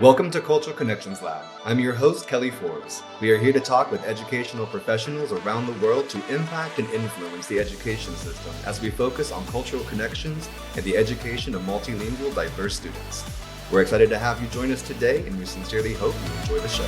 Welcome to Cultural Connections Lab. I'm your host, Kelly Forbes. We are here to talk with educational professionals around the world to impact and influence the education system as we focus on cultural connections and the education of multilingual, diverse students. We're excited to have you join us today, and we sincerely hope you enjoy the show.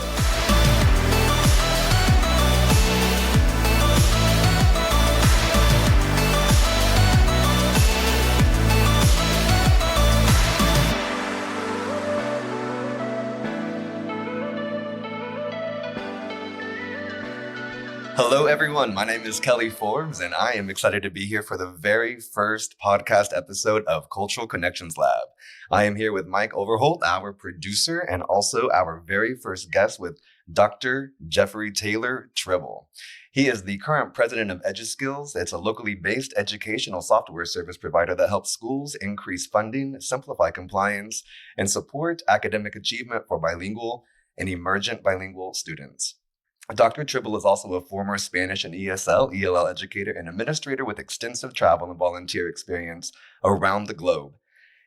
Hello, everyone. My name is Kelly Forbes, and I am excited to be here for the very first podcast episode of Cultural Connections Lab. I am here with Mike Overholt, our producer, and also our very first guest with Dr. Jeffry Tribble. He is the current president of EduSkills. It's a locally based educational software service provider that helps schools increase funding, simplify compliance, and support academic achievement for bilingual and emergent bilingual students. Dr. Tribble is also a former Spanish and ELL educator and administrator with extensive travel and volunteer experience around the globe.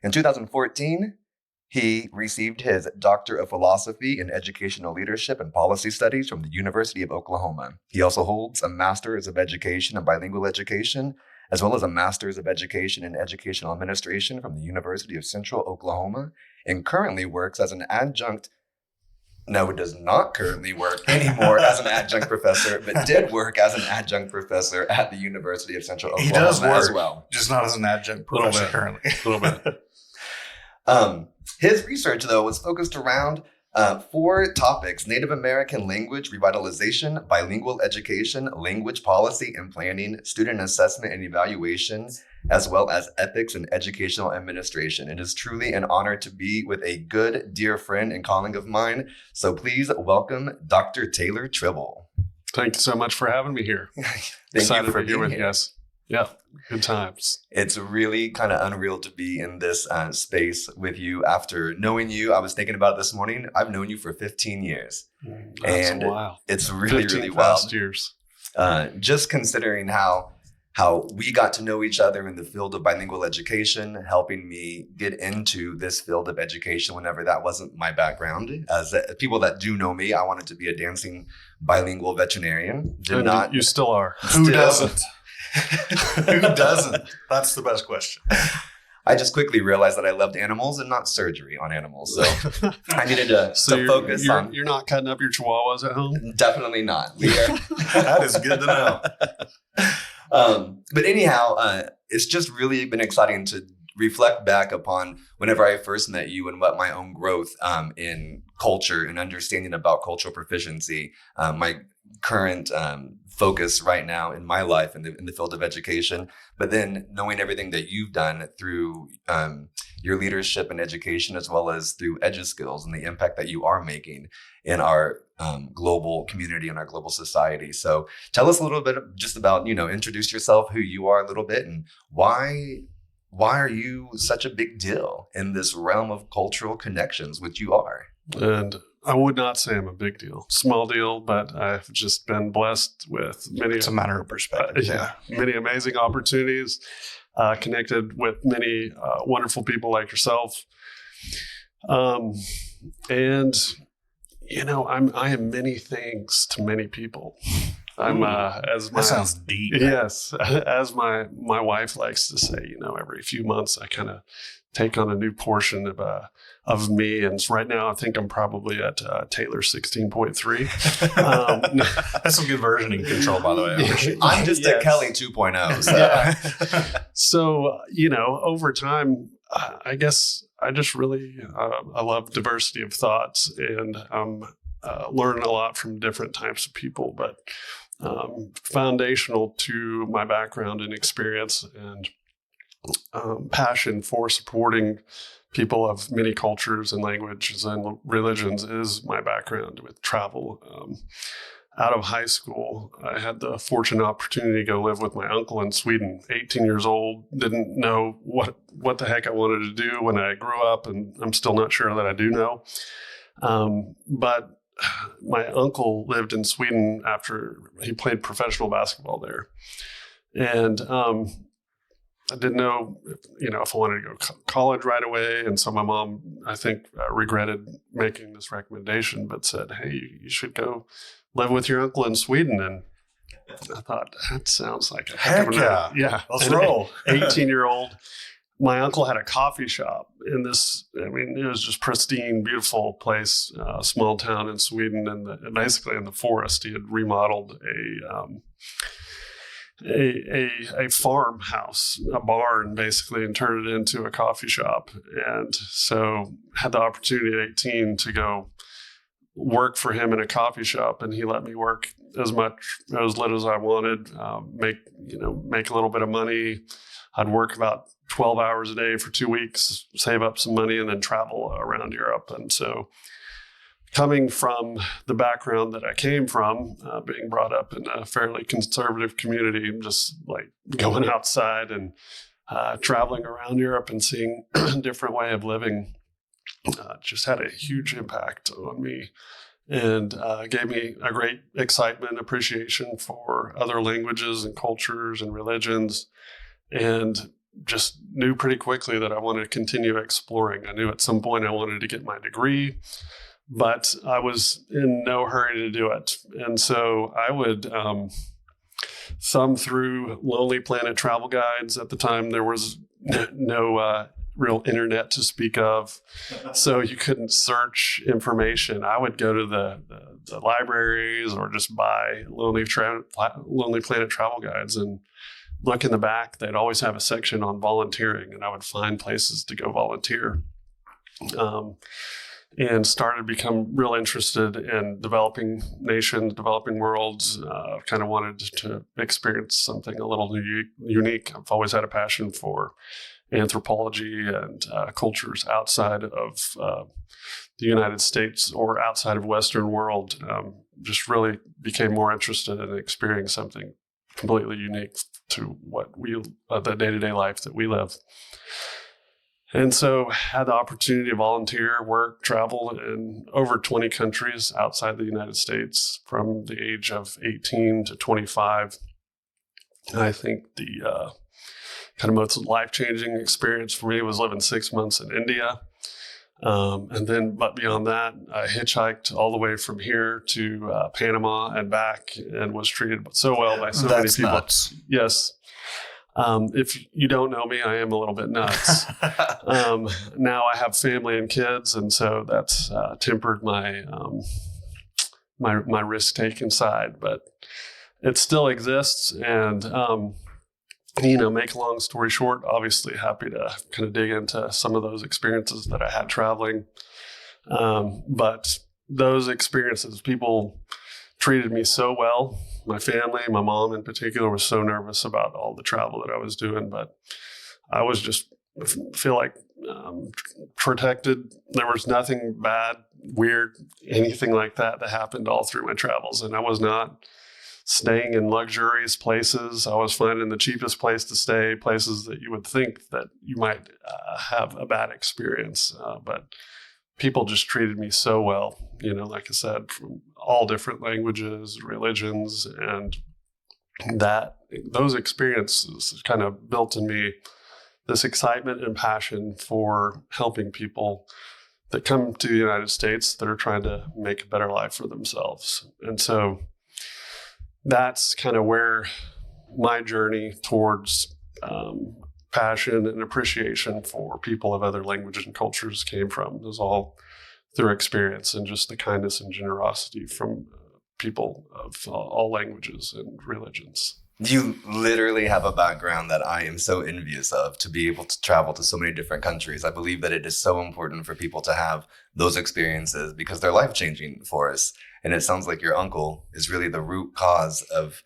In 2014, he received his Doctor of Philosophy in Educational Leadership and Policy Studies from the University of Oklahoma. He also holds a Master's of Education in Bilingual Education, as well as a Master's of Education in Educational Administration from the University of Central Oklahoma, and currently works as an adjunct. No, it does not currently work anymore as an adjunct professor, but did work as an adjunct professor at the University of Central Oklahoma. He does work, as well. Just not as an adjunct professor currently. A little bit. His research, though, was focused around 4 topics: Native American language revitalization, bilingual education, language policy and planning, student assessment and evaluation, as well as ethics and educational administration. It is truly an honor to be with a good, dear friend and colleague of mine. So please welcome Dr. Taylor Tribble. Thank you so much for having me here. Thank you for being with here. you guys. Yeah, good times. It's really kind of unreal to be in this space with you after knowing you. I was thinking about it this morning. I've known you for 15 years. That's and wild. It's really, 15 really fast wild. years. Just considering how we got to know each other in the field of bilingual education, helping me get into this field of education whenever that wasn't my background. As people that do know me, I wanted to be a dancing bilingual veterinarian. You still are. Who doesn't? Who doesn't? That's the best question. I just quickly realized that I loved animals and not surgery on animals. So I needed to focus on. You're not cutting up your chihuahuas at home? Definitely not. We are. That is good to know. But anyhow, it's just really been exciting to reflect back upon whenever I first met you and what my own growth in culture and understanding about cultural proficiency, my current focus right now in my life in the field of education, but then knowing everything that you've done through your leadership in education, as well as through EduSkills and the impact that you are making in our global community and our global society. So tell us a little bit just about, introduce yourself, who you are a little bit, and why are you such a big deal in this realm of cultural connections, which you are? And I would not say I'm a big deal. Small deal, but I've just been blessed with many. It's a matter of perspective. Many amazing opportunities, connected with many wonderful people like yourself. And I am many things to many people. I'm That sounds deep. Yes, as my wife likes to say, every few months I kind of take on a new portion of me, and right now I think I'm probably at Taylor 16.3. That's some good versioning control, by the way. I appreciate that. I'm just at Kelly 2.0. So. Yeah. So over time, I guess I just really I love diversity of thoughts, and learn a lot from different types of people, but foundational to my background and experience and passion for supporting people of many cultures and languages and religions is my background with travel. Out of high school, I had the fortunate opportunity to go live with my uncle in Sweden. 18 years old, didn't know what the heck I wanted to do when I grew up, and I'm still not sure that I do know. But my uncle lived in Sweden after he played professional basketball there. And I didn't know, if I wanted to go to college right away. And so my mom, I think, regretted making this recommendation, but said, hey, you should go live with your uncle in Sweden. And I thought, that sounds like a heck of a yeah. Let's roll. 18-year-old. My uncle had a coffee shop in this. I mean, it was just pristine, beautiful place, small town in Sweden, and basically in the forest. He had remodeled a farmhouse, a barn, basically, and turned it into a coffee shop. And so had the opportunity at 18 to go work for him in a coffee shop, and he let me work as little as I wanted, make a little bit of money. I'd work about 12 hours a day for 2 weeks, save up some money, and then travel around Europe. And so coming from the background that I came from, being brought up in a fairly conservative community, just like going outside and traveling around Europe and seeing a different way of living, just had a huge impact on me, and gave me a great excitement, appreciation for other languages and cultures and religions, and just knew pretty quickly that I wanted to continue exploring. I knew at some point I wanted to get my degree, but I was in no hurry to do it. And so I would thumb through Lonely Planet travel guides. At the time, there was no real internet to speak of, so you couldn't search information. I would go to the libraries or just buy Lonely Planet travel guides and look in the back. They'd always have a section on volunteering, and I would find places to go volunteer. And started to become real interested in developing nations, developing worlds. Kind of wanted to experience something a little unique. I've always had a passion for anthropology and cultures outside of the United States or outside of Western world. Just really became more interested in experiencing something completely unique to what the day-to-day life that we live. And so had the opportunity to volunteer, work, travel in over 20 countries outside the United States from the age of 18 to 25. I think the kind of most life-changing experience for me was living 6 months in India. But beyond that, I hitchhiked all the way from here to Panama and back, and was treated so well by so many people. Nuts. Yes. If you don't know me, I am a little bit nuts. Now I have family and kids, and so that's tempered my risk-taking side, but it still exists. And make a long story short, obviously happy to kind of dig into some of those experiences that I had traveling. But those experiences, people treated me so well. My family, my mom in particular, was so nervous about all the travel that I was doing, but I was just feel like protected. There was nothing bad, weird, anything like that happened all through my travels. And I was not staying in luxurious places. I was finding the cheapest place to stay, places that you would think that you might have a bad experience. But people just treated me so well, like I said, from all different languages, religions, and those experiences kind of built in me this excitement and passion for helping people that come to the United States that are trying to make a better life for themselves. And so that's kind of where my journey towards passion and appreciation for people of other languages and cultures came from. It was all through experience and just the kindness and generosity from people of all languages and religions. You literally have a background that I am so envious of, to be able to travel to so many different countries. I believe that it is so important for people to have those experiences because they're life-changing for us. And it sounds like your uncle is really the root cause of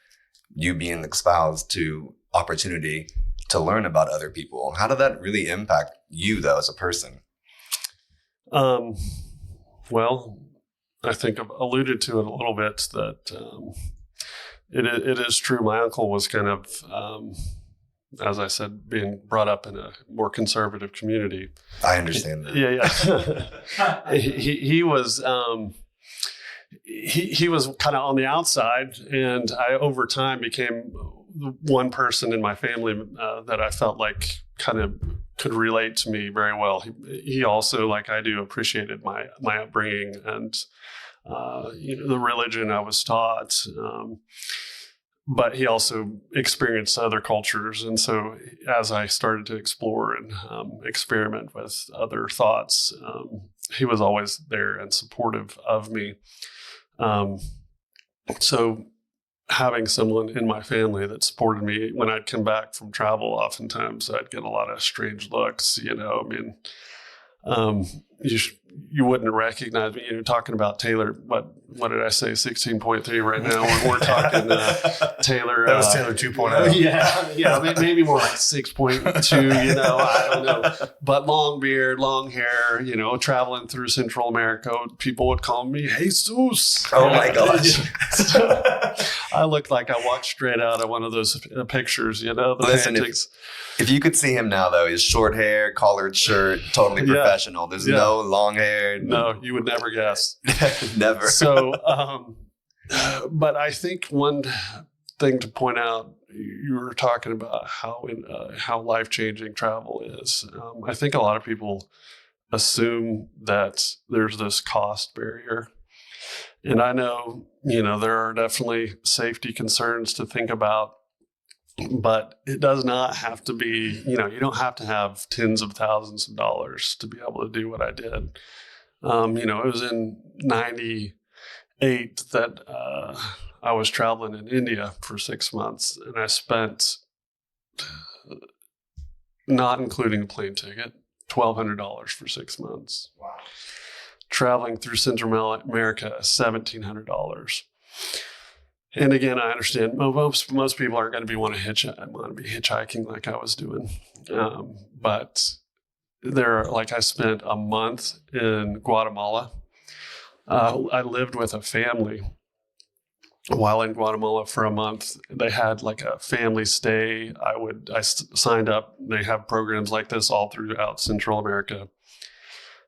you being espoused to opportunity to learn about other people. How did that really impact you, though, as a person? Well, I think I've alluded to it a little bit that it is true. My uncle was kind of, as I said, being brought up in a more conservative community. I understand that. Yeah. He was... he was kind of on the outside, and I over time became the one person in my family that I felt like kind of could relate to me very well. He also, like I do, appreciated my upbringing and the religion I was taught. But he also experienced other cultures. And so as I started to explore and experiment with other thoughts, he was always there and supportive of me. So having someone in my family that supported me when I'd come back from travel, oftentimes I'd get a lot of strange looks, you wouldn't recognize me. Talking about Taylor, what did I say? 16.3 right now. We're talking Taylor. That was Taylor 2.0. Yeah, maybe more like 6.2. I don't know. But long beard, long hair. Traveling through Central America, people would call me Jesus. Oh my gosh! I looked like I walked straight out of one of those pictures. Listen, if you could see him now, though, his short hair, collared shirt, totally professional. There's no long hair. No, you would never guess. Never. So, but I think one thing to point out, you were talking about how life-changing travel is. I think a lot of people assume that there's this cost barrier. And I know, there are definitely safety concerns to think about. But it does not have to be, you don't have to have tens of thousands of dollars to be able to do what I did. It was in 98 that I was traveling in India for 6 months, and I spent, not including the plane ticket, $1,200 for 6 months. Wow. Traveling through Central America, $1,700. And again, I understand most people aren't going to want to be hitchhiking like I was doing. But I spent a month in Guatemala. I lived with a family while in Guatemala for a month. They had like a family stay. I signed up. They have programs like this all throughout Central America.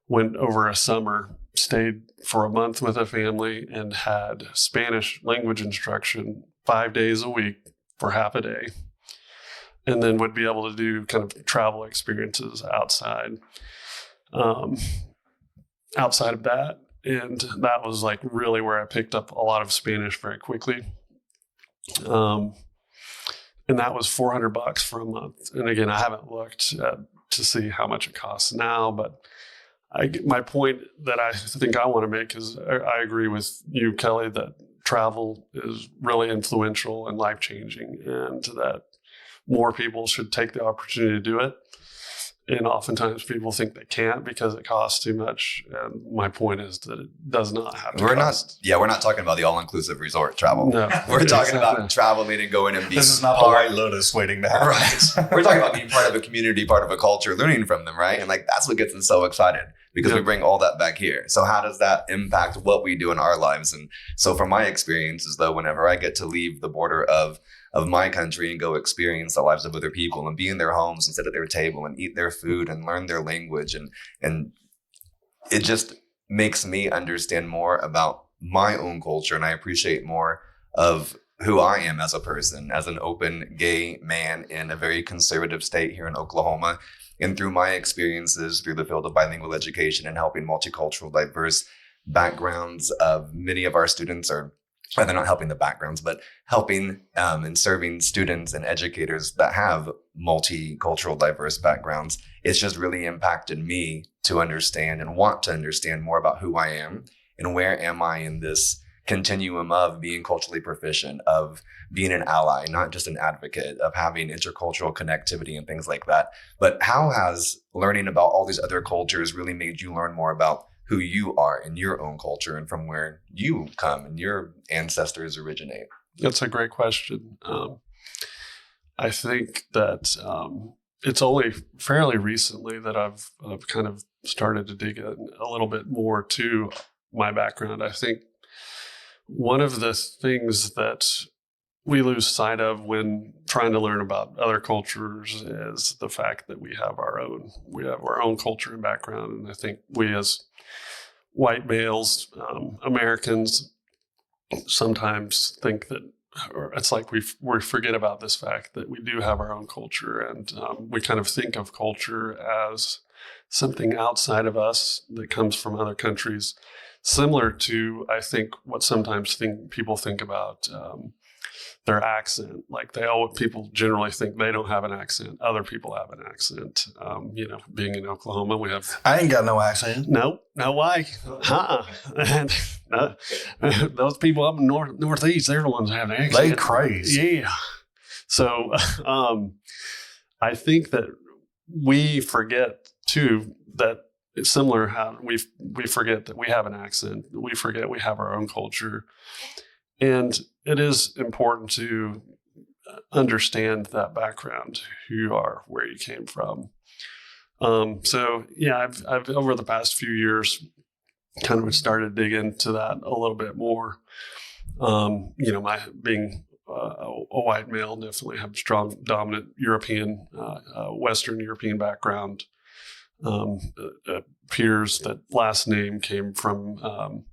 Went over a summer, stayed for a month with a family, and had Spanish language instruction 5 days a week for half a day. And then would be able to do kind of travel experiences outside of that. And that was like really where I picked up a lot of Spanish very quickly. And that was $400 for a month. And again, I haven't looked to see how much it costs now, but my point that I think I want to make is I agree with you, Kelly, that travel is really influential and life-changing, and that more people should take the opportunity to do it. And oftentimes people think they can't because it costs too much. And my point is that it does not have to cost. We're not talking about the all-inclusive resort travel. No, we're talking about traveling and going and being This is not the White Lotus waiting to happen. Right. We're talking about being part of a community, part of a culture, learning from them, right? And like that's what gets them so excited because we bring all that back here. So how does that impact what we do in our lives? And so from my experience is though, whenever I get to leave the border of my country and go experience the lives of other people and be in their homes and sit at their table and eat their food and learn their language. And it just makes me understand more about my own culture. And I appreciate more of who I am as a person, as an open gay man in a very conservative state here in Oklahoma. And through my experiences through the field of bilingual education and helping multicultural, diverse backgrounds of many of our students are they're not helping the backgrounds, but helping and serving students and educators that have multicultural, diverse backgrounds. It's just really impacted me to understand and want to understand more about who I am and where am I in this continuum of being culturally proficient, of being an ally, not just an advocate, of having intercultural connectivity and things like that. But how has learning about all these other cultures really made you learn more about who you are in your own culture and from where you come and your ancestors originate? That's a great question. I think that it's only fairly recently that I've kind of started to dig in a little bit more to my background. I think one of the things that we lose sight of when trying to learn about other cultures is the fact that we have our own culture and background. And I think we as white males, Americans, sometimes think that or it's like we forget about this fact that we do have our own culture, and we kind of think of culture as something outside of us that comes from other countries, similar to, I think, what sometimes people think about their accent. Like people generally think they don't have an accent. Other people have an accent. Being in Oklahoma, we have. I ain't got no accent. No way. And those people up in Northeast, they're the ones that have an accent. They crazy. Yeah. So I think that we forget too that it's similar how we forget that we have an accent. We forget we have our own culture. And it is important to understand that background, who you are, where you came from. I've over the past few years kind of started to dig into that a little bit more. My being a white male, definitely have a strong, dominant European, Western European background. Appears that last name came from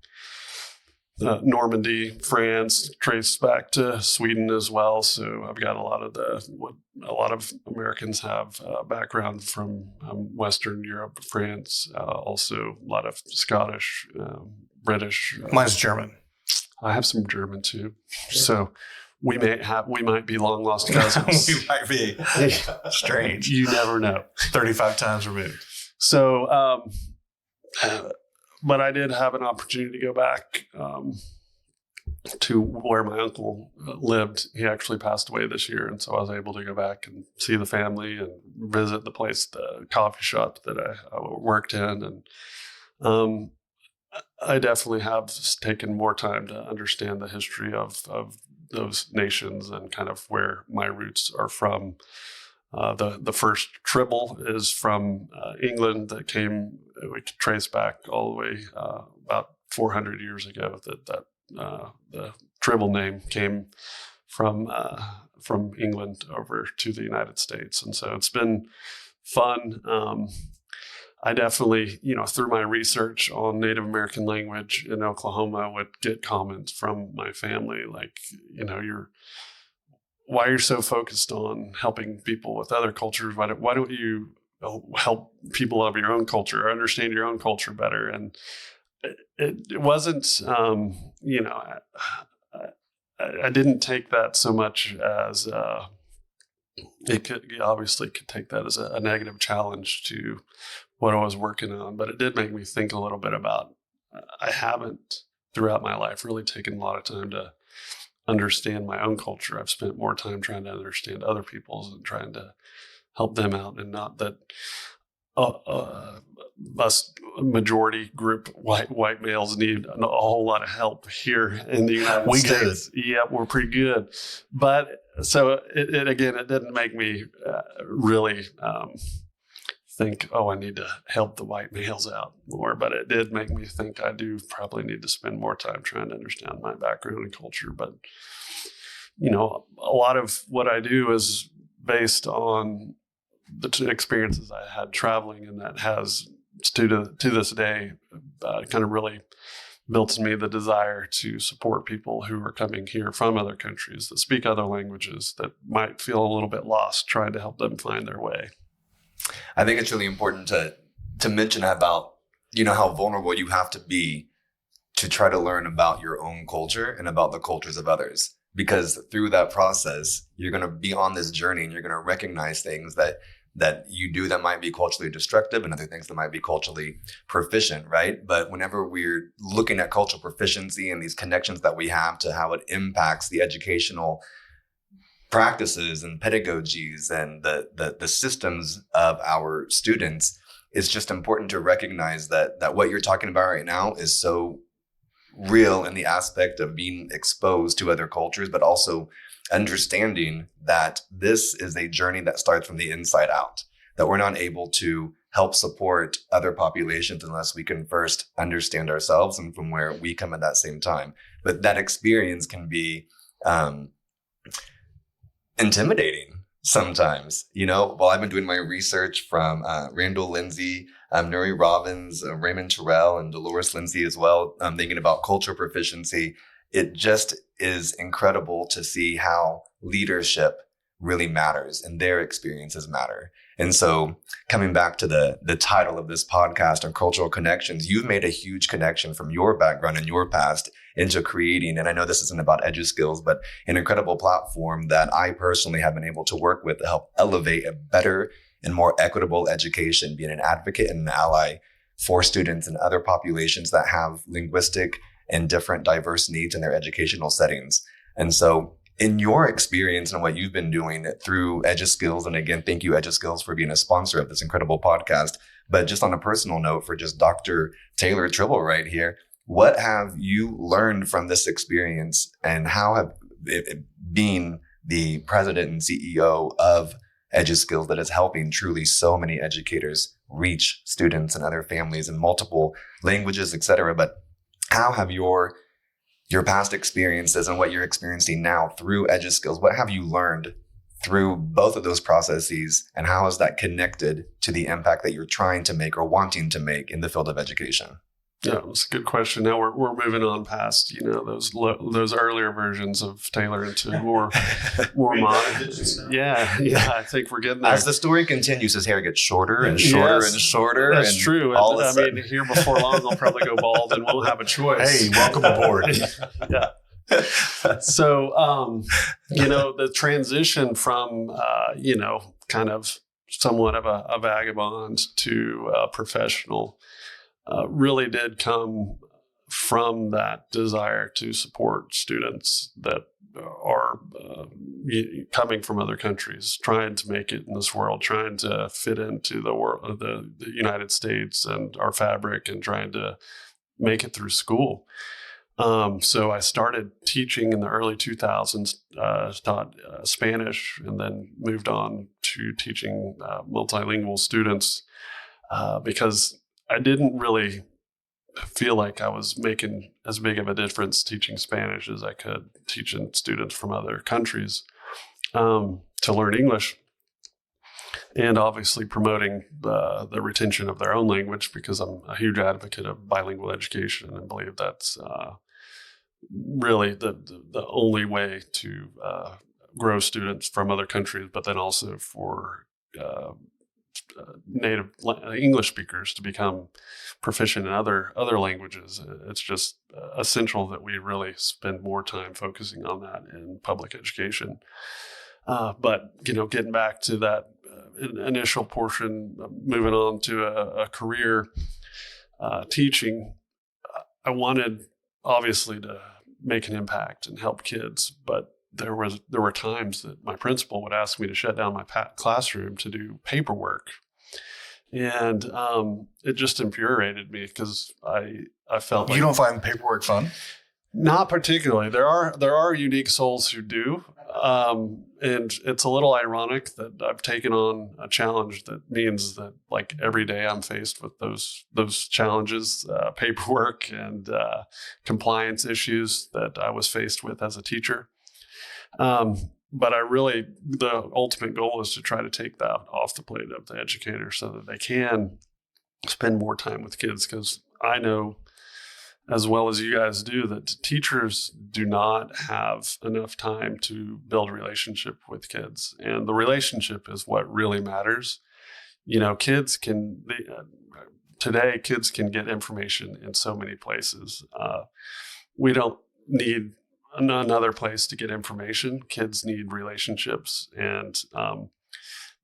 Normandy, France, traced back to Sweden as well. So I've got a lot of Americans have background from Western Europe, France, also a lot of Scottish, British. Mine's German. I have some German too. So we might be long lost cousins. We might be. Strange. You never know. 35 times removed. So, but I did have an opportunity to go back to where my uncle lived. He actually passed away this year, and so I was able to go back and see the family and visit the coffee shop that I worked in. And I definitely have taken more time to understand the history of those nations and kind of where my roots are from. The first Tribble is from England that came. We could trace back all the way about 400 years ago. That the Tribble name came from England over to the United States, and so it's been fun. I definitely, through my research on Native American language in Oklahoma, would get comments from my family like, why you're so focused on helping people with other cultures. Why don't you help people of your own culture or understand your own culture better? And it wasn't, I didn't take that so much as you obviously could take that as a negative challenge to what I was working on, but it did make me think a little bit about, I haven't throughout my life really taken a lot of time to understand my own culture. I've spent more time trying to understand other people's and trying to help them out, and not that us majority group white males need a whole lot of help here in the United States. Good. Yeah, we're pretty good. But so it didn't make me really think, I need to help the white males out more. But it did make me think I do probably need to spend more time trying to understand my background and culture. But, a lot of what I do is based on the experiences I had traveling, and that has to this day kind of really built in me the desire to support people who are coming here from other countries that speak other languages that might feel a little bit lost, trying to help them find their way. I think it's really important to mention about, how vulnerable you have to be to try to learn about your own culture and about the cultures of others. Because through that process, you're going to be on this journey and you're going to recognize things that you do that might be culturally destructive and other things that might be culturally proficient, right? But whenever we're looking at cultural proficiency and these connections that we have to how it impacts the educational practices and pedagogies and the systems of our students, it's just important to recognize that what you're talking about right now is so real in the aspect of being exposed to other cultures, but also understanding that this is a journey that starts from the inside out, that we're not able to help support other populations unless we can first understand ourselves and from where we come at that same time. But that experience can be intimidating sometimes. While I've been doing my research from Randall Lindsay, Nuri Robbins, Raymond Terrell, and Dolores Lindsay as well, thinking about cultural proficiency, it just is incredible to see how leadership really matters and their experiences matter. And so coming back to the title of this podcast on cultural connections, you've made a huge connection from your background and your past into creating, and I know this isn't about EduSkills, but an incredible platform that I personally have been able to work with to help elevate a better and more equitable education, being an advocate and an ally for students and other populations that have linguistic and different diverse needs in their educational settings. And so in your experience and what you've been doing through EduSkills, and again, thank you EduSkills for being a sponsor of this incredible podcast, but just on a personal note for just Dr. Taylor Tribble right here, what have you learned from this experience, and how have it, being the president and CEO of EduSkills that is helping truly so many educators reach students and other families in multiple languages, et cetera, but how have your past experiences and what you're experiencing now through EduSkills, what have you learned through both of those processes, and how is that connected to the impact that you're trying to make or wanting to make in the field of education? Yeah, it's a good question. Now we're moving on past those earlier versions of Taylor into more modern. Yeah. I think we're getting there. As the story continues, his hair gets shorter and shorter and shorter. That's and true. I mean, here before long, I'll probably go bald and won't have a choice. Hey, welcome aboard. Yeah. So, the transition from, kind of somewhat of a vagabond to a professional really did come from that desire to support students that are coming from other countries, trying to make it in this world, trying to fit into the world, the United States and our fabric, and trying to make it through school. So I started teaching in the early 2000s, taught Spanish, and then moved on to teaching multilingual students because I didn't really feel like I was making as big of a difference teaching Spanish as I could teaching students from other countries to learn English, and obviously promoting the retention of their own language, because I'm a huge advocate of bilingual education and believe that's really the only way to grow students from other countries, but then also for native English speakers to become proficient in other languages. It's just essential that we really spend more time focusing on that in public education. But getting back to that initial portion, moving on to a career teaching, I wanted obviously to make an impact and help kids, but there were times that my principal would ask me to shut down my classroom to do paperwork. And it just infuriated me because I felt like... You don't find paperwork fun? Not particularly. There are unique souls who do. And it's a little ironic that I've taken on a challenge that means that like every day I'm faced with those challenges, paperwork and compliance issues that I was faced with as a teacher. But the ultimate goal is to try to take that off the plate of the educator so that they can spend more time with kids. Because I know, as well as you guys do, that teachers do not have enough time to build relationship with kids. And the relationship is what really matters. Kids can get information in so many places. We don't need another place to get information. Kids need relationships, and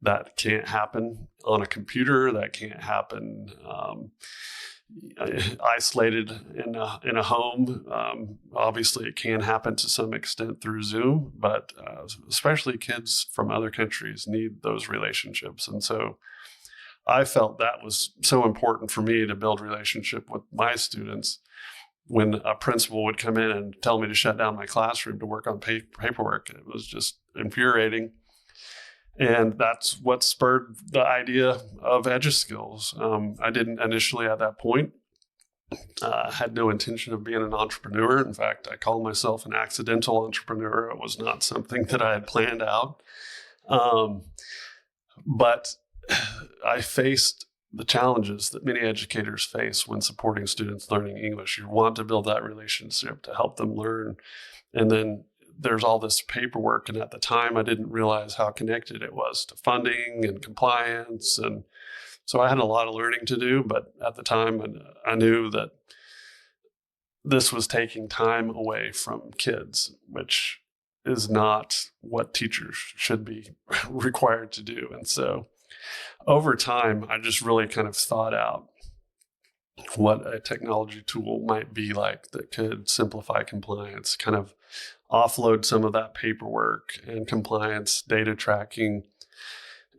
that can't happen on a computer. That can't happen isolated in a home. Obviously, it can happen to some extent through Zoom, but especially kids from other countries need those relationships. And so I felt that was so important for me to build relationship with my students. When a principal would come in and tell me to shut down my classroom to work on paperwork, it was just infuriating. And that's what spurred the idea of EduSkills. I didn't initially at that point, had no intention of being an entrepreneur. In fact, I call myself an accidental entrepreneur. It was not something that I had planned out. But I faced the challenges that many educators face when supporting students learning English. You want to build that relationship to help them learn. And then there's all this paperwork. And at the time, I didn't realize how connected it was to funding and compliance. And so I had a lot of learning to do. But at the time, I knew that this was taking time away from kids, which is not what teachers should be required to do. And so over time, I just really kind of thought out what a technology tool might be like that could simplify compliance, kind of offload some of that paperwork and compliance data tracking,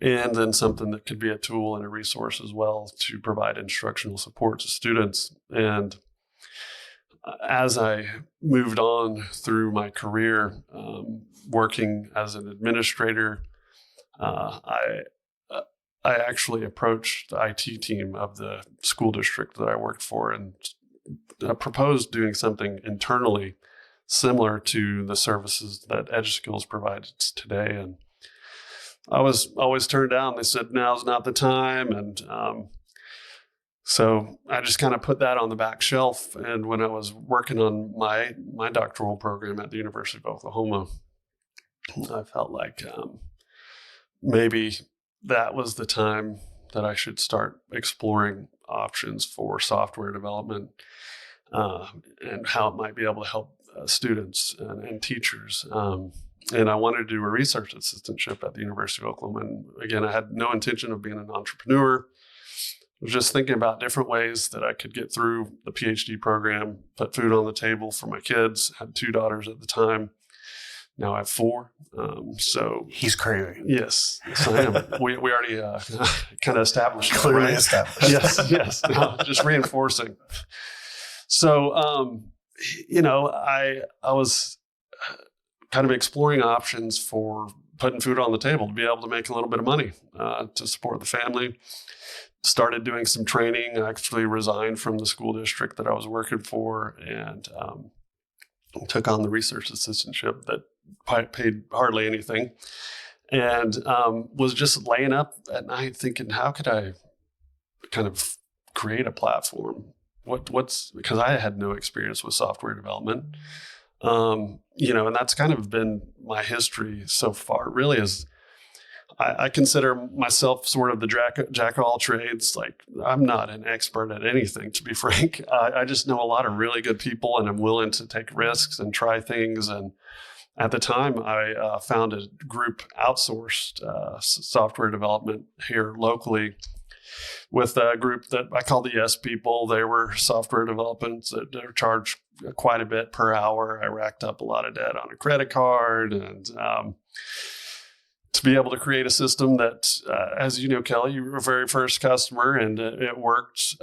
and then something that could be a tool and a resource as well to provide instructional support to students. And as I moved on through my career, working as an administrator, I actually approached the IT team of the school district that I worked for and proposed doing something internally similar to the services that EduSkills provides today. And I was always turned down. They said, now's not the time. And so I just kind of put that on the back shelf. And when I was working on my doctoral program at the University of Oklahoma, I felt like maybe that was the time that I should start exploring options for software development and how it might be able to help students and teachers. And I wanted to do a research assistantship at the University of Oklahoma. And again, I had no intention of being an entrepreneur. I was just thinking about different ways that I could get through the PhD program, put food on the table for my kids. I had 2 daughters at the time. Now I have 4. So He's crazy. yes, I am. We already kind of established that, Clearly right? established. Yes. No, just reinforcing. So, I was kind of exploring options for putting food on the table to be able to make a little bit of money to support the family. Started doing some training. I actually resigned from the school district that I was working for and took on the research assistantship that paid hardly anything, and was just laying up at night thinking, how could I kind of create a platform? Because I had no experience with software development, and that's kind of been my history so far. Really, is I consider myself sort of the jack of all trades. Like, I'm not an expert at anything, to be frank. I just know a lot of really good people, and I'm willing to take risks and try things. And at the time, I found a group outsourced software development here locally with a group that I call the Yes People. They were software developers that they were charged quite a bit per hour. I racked up a lot of debt on a credit card, and to be able to create a system that, as you know, Kelly, you were a very first customer, and it worked.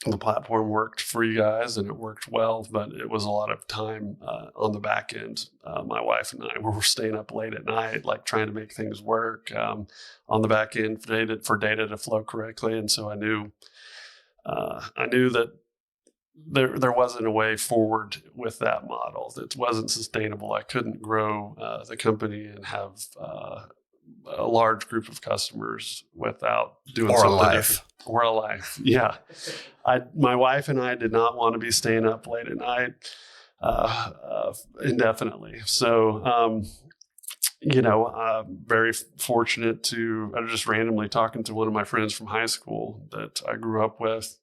The platform worked for you guys, and it worked well, but it was a lot of time on the back end. My wife and I were staying up late at night, like trying to make things work on the back end for data to flow correctly. And so I knew that there wasn't a way forward with that model. It wasn't sustainable. I couldn't grow the company and have a large group of customers without doing something different. Or a life. Yeah. My wife and I did not want to be staying up late at night indefinitely. So, I'm very fortunate to, I was just randomly talking to one of my friends from high school that I grew up with.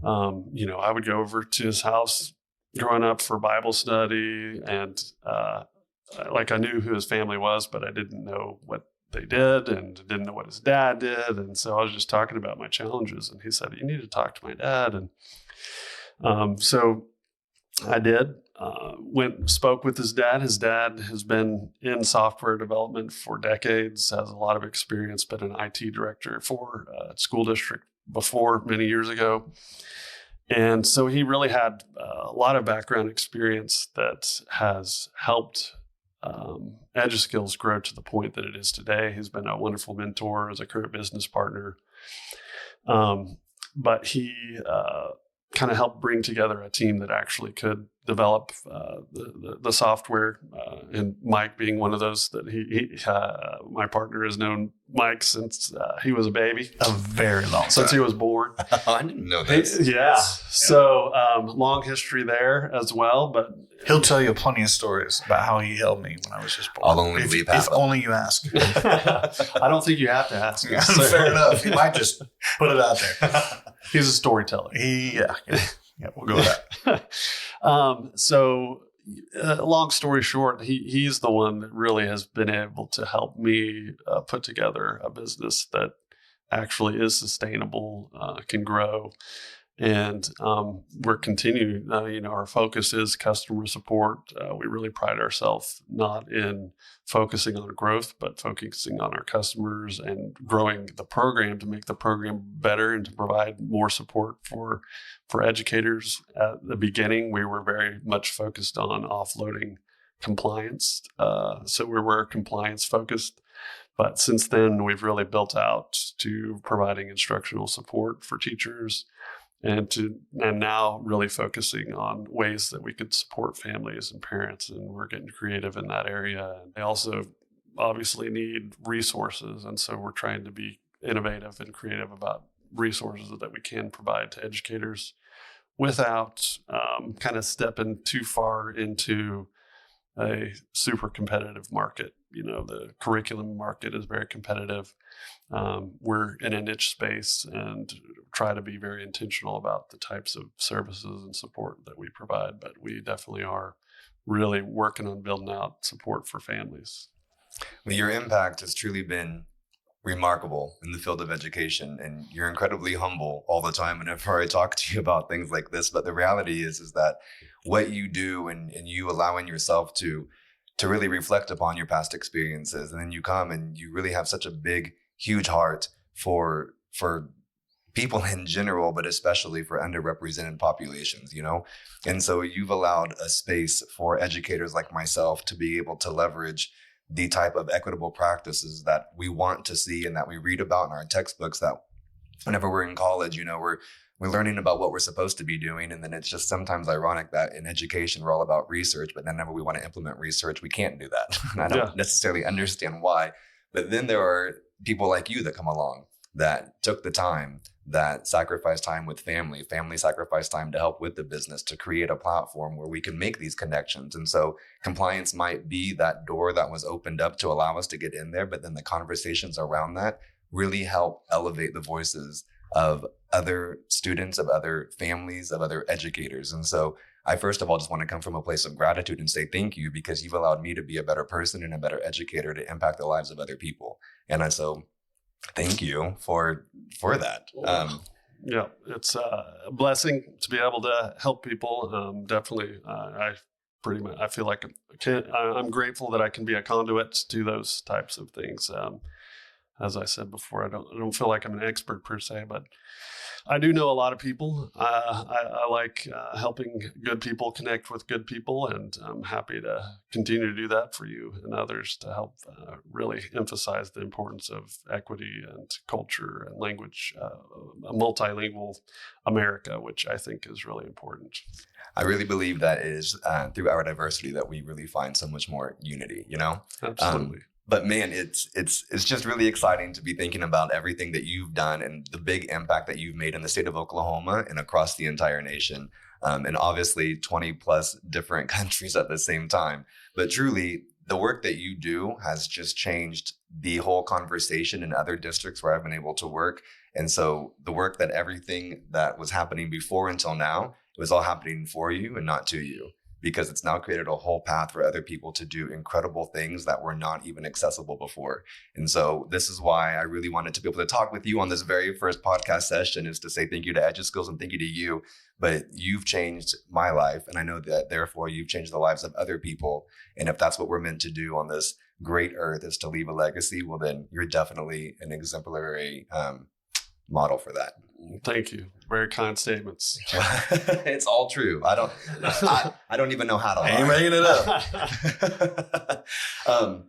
I would go over to his house growing up for Bible study, and I knew who his family was, but I didn't know what they did and didn't know what his dad did. And so I was just talking about my challenges, and he said, you need to talk to my dad. And so I did, spoke with his dad. His dad has been in software development for decades, has a lot of experience, been an IT director for a school district before many years ago. And so he really had a lot of background experience that has helped EduSkills grow to the point that it is today. He's been a wonderful mentor as a current business partner. But he kind of helped bring together a team that actually could develop the software. And Mike being one of those that my partner has known Mike since he was a baby. A very long Since time. he was born. I didn't know this. Yeah. So long history there as well. But He'll tell you plenty of stories about how he held me when I was just born. I'll only leave half if of them. only you ask. I don't think you have to ask him. Fair enough. He might just put it out there. He's a storyteller. Yeah, we'll go with that. Long story short, he's the one that really has been able to help me put together a business that actually is sustainable, can grow. And we're continuing, our focus is customer support. We really pride ourselves not in focusing on growth, but focusing on our customers and growing the program to make the program better and to provide more support for educators. At the beginning, we were very much focused on offloading compliance. So we were compliance focused. But since then, we've really built out to providing instructional support for teachers, and now really focusing on ways that we could support families and parents, and we're getting creative in that area. And they also obviously need resources, and so we're trying to be innovative and creative about resources that we can provide to educators without kind of stepping too far into a super competitive market. The curriculum market is very competitive. We're in a niche space and try to be very intentional about the types of services and support that we provide, but we definitely are really working on building out support for families. Well, your impact has truly been remarkable in the field of education, and you're incredibly humble all the time whenever I talk to you about things like this. But the reality is that what you do and you allowing yourself to really reflect upon your past experiences, and then you come and you really have such a big, huge heart for people in general, but especially for underrepresented populations, And so you've allowed a space for educators like myself to be able to leverage the type of equitable practices that we want to see and that we read about in our textbooks, that whenever we're in college, we're learning about what we're supposed to be doing. And then it's just sometimes ironic that in education, we're all about research, but then whenever we want to implement research, we can't do that. And I don't necessarily understand why. But then there are people like you that come along that took the time, that sacrificed time with family sacrificed time to help with the business, to create a platform where we can make these connections. And so compliance might be that door that was opened up to allow us to get in there, but then the conversations around that really help elevate the voices of other students, of other families, of other educators. And so I first of all just want to come from a place of gratitude and say thank you, because you've allowed me to be a better person and a better educator to impact the lives of other people. And so thank you for that. Yeah, it's a blessing to be able to help people. Definitely, I feel like I'm grateful that I can be a conduit to those types of things. As I said before, I don't feel like I'm an expert per se, but I do know a lot of people. I like helping good people connect with good people, and I'm happy to continue to do that for you and others to help really emphasize the importance of equity and culture and language, a multilingual America, which I think is really important. I really believe that it is through our diversity that we really find so much more unity, Absolutely. But man, it's just really exciting to be thinking about everything that you've done and the big impact that you've made in the state of Oklahoma and across the entire nation. And obviously 20 plus different countries at the same time. But truly, the work that you do has just changed the whole conversation in other districts where I've been able to work. And so the work that everything that was happening before until now, it was all happening for you and not to you, because it's now created a whole path for other people to do incredible things that were not even accessible before. And so this is why I really wanted to be able to talk with you on this very first podcast session, is to say thank you to EduSkills and thank you to you. But you've changed my life, and I know that therefore you've changed the lives of other people. And if that's what we're meant to do on this great earth, is to leave a legacy, well, then you're definitely an exemplary model for that. Thank you. Very kind statements. It's all true. I don't even know how to lie. Ain't making it up.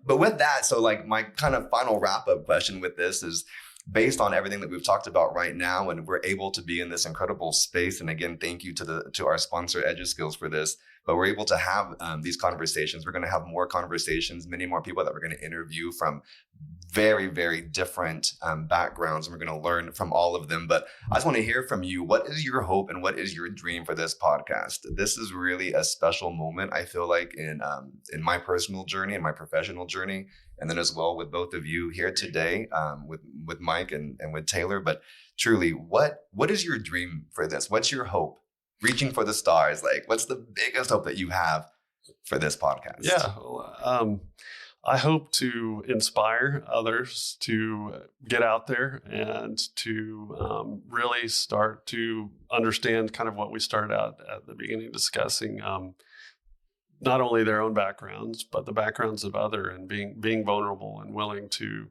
But with that, so like my kind of final wrap up question with this is, based on everything that we've talked about right now, and we're able to be in this incredible space. And again, thank you to our sponsor EduSkills for this. But we're able to have these conversations. We're going to have more conversations, many more people that we're going to interview from very, very different backgrounds, and we're going to learn from all of them. But I just want to hear from you. What is your hope and what is your dream for this podcast? This is really a special moment, I feel like, in my personal journey and my professional journey, and then as well with both of you here today, with Mike and with Taylor. But truly, what is your dream for this? What's your hope? Reaching for the stars, like, what's the biggest hope that you have for this podcast? Yeah, well, I hope to inspire others to get out there and to really start to understand kind of what we started out at the beginning discussing, not only their own backgrounds, but the backgrounds of other, and being vulnerable and willing to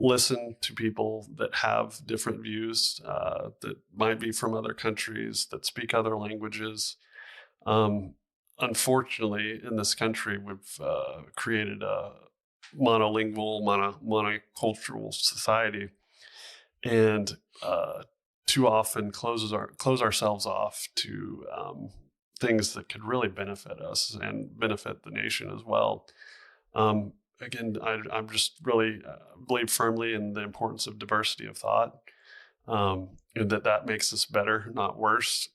listen to people that have different views, that might be from other countries, that speak other languages. Unfortunately, in this country, we've created a monolingual, monocultural society, and too often close ourselves off to things that could really benefit us and benefit the nation as well. Again, I'm just really believe firmly in the importance of diversity of thought, and that makes us better, not worse,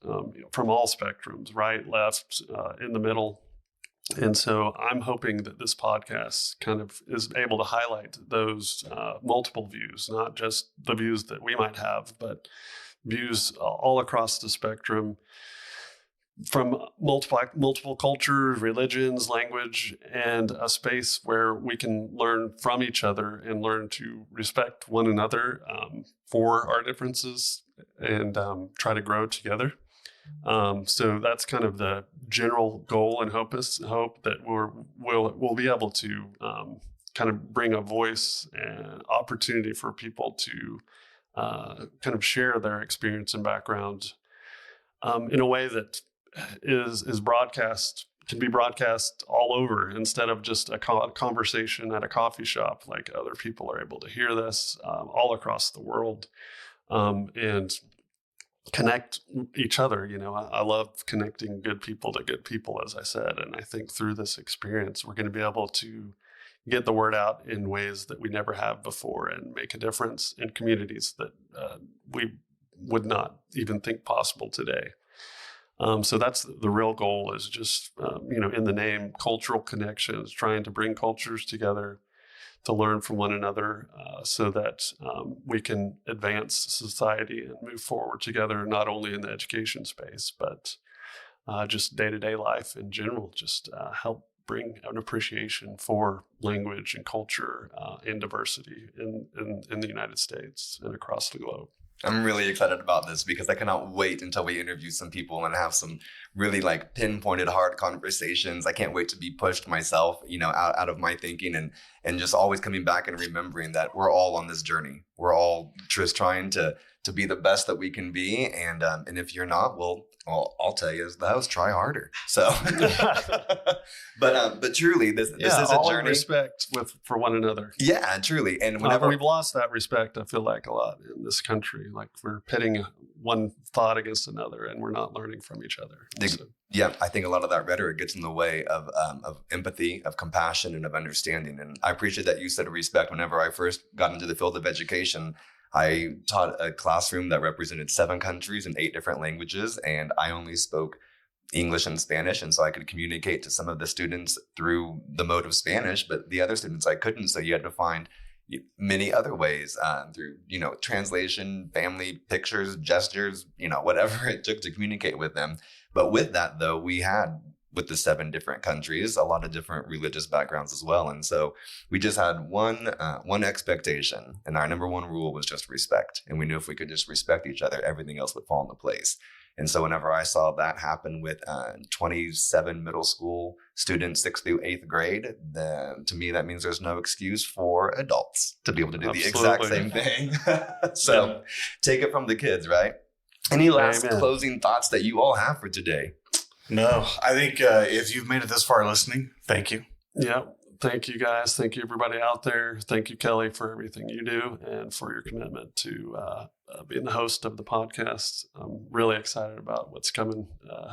from all spectrums, right, left, in the middle. And so I'm hoping that this podcast kind of is able to highlight those multiple views, not just the views that we might have, but views all across the spectrum, from multiple cultures, religions, language, and a space where we can learn from each other and learn to respect one another for our differences, and try to grow together. So that's kind of the general goal, and hope that we'll be able to kind of bring a voice and opportunity for people to kind of share their experience and background in a way that is can be broadcast all over, instead of just a conversation at a coffee shop. Like, other people are able to hear this all across the world, and connect each other. I love connecting good people to good people, as I said, and I think through this experience, we're going to be able to get the word out in ways that we never have before, and make a difference in communities that we would not even think possible today. So that's the real goal, is just, in the name, cultural connections, trying to bring cultures together to learn from one another, so that we can advance society and move forward together, not only in the education space, but just day-to-day life in general, just help bring an appreciation for language and culture and diversity in the United States and across the globe. I'm really excited about this because I cannot wait until we interview some people and have some really pinpointed hard conversations. I can't wait to be pushed myself, out of my thinking, and just always coming back and remembering that we're all on this journey. We're all just trying to be the best that we can be. And if you're not, well, I'll tell you, try harder. So, but truly, this is a all journey. Respect for one another. Yeah, truly. And whenever we've lost that respect, I feel like a lot in this country, like we're pitting one thought against another, and we're not learning from each other. Yeah, I think a lot of that rhetoric gets in the way of empathy, of compassion, and of understanding. And I appreciate that you said respect. Whenever I first got into the field of education, I taught a classroom that represented 7 countries and 8 different languages, and I only spoke English and Spanish, and so I could communicate to some of the students through the mode of Spanish, but the other students I couldn't, so you had to find many other ways through, translation, family pictures, gestures, whatever it took to communicate with them. But with that, though, we had, with the 7 different countries, a lot of different religious backgrounds as well. And so we just had one expectation, and our number one rule was just respect. And we knew if we could just respect each other, everything else would fall into place. And so whenever I saw that happen with 27 middle school students, 6th through 8th grade, to me, that means there's no excuse for adults to be able to do the exact same thing. So take it from the kids, right? Any last closing thoughts that you all have for today? No, I think if you've made it this far listening, thank you. Yeah. Thank you, guys. Thank you, everybody out there. Thank you, Kelly, for everything you do and for your commitment to being the host of the podcast. I'm really excited about what's coming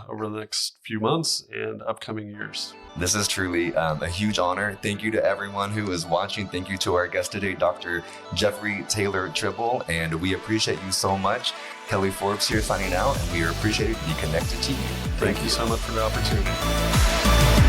over the next few months and upcoming years. This is truly a huge honor. Thank you to everyone who is watching. Thank you to our guest today, Dr. Jeffry Taylor Tribble, and we appreciate you so much. Kelly Forbes here signing out, and we are appreciated to be connected to you. Thank you so much for the opportunity.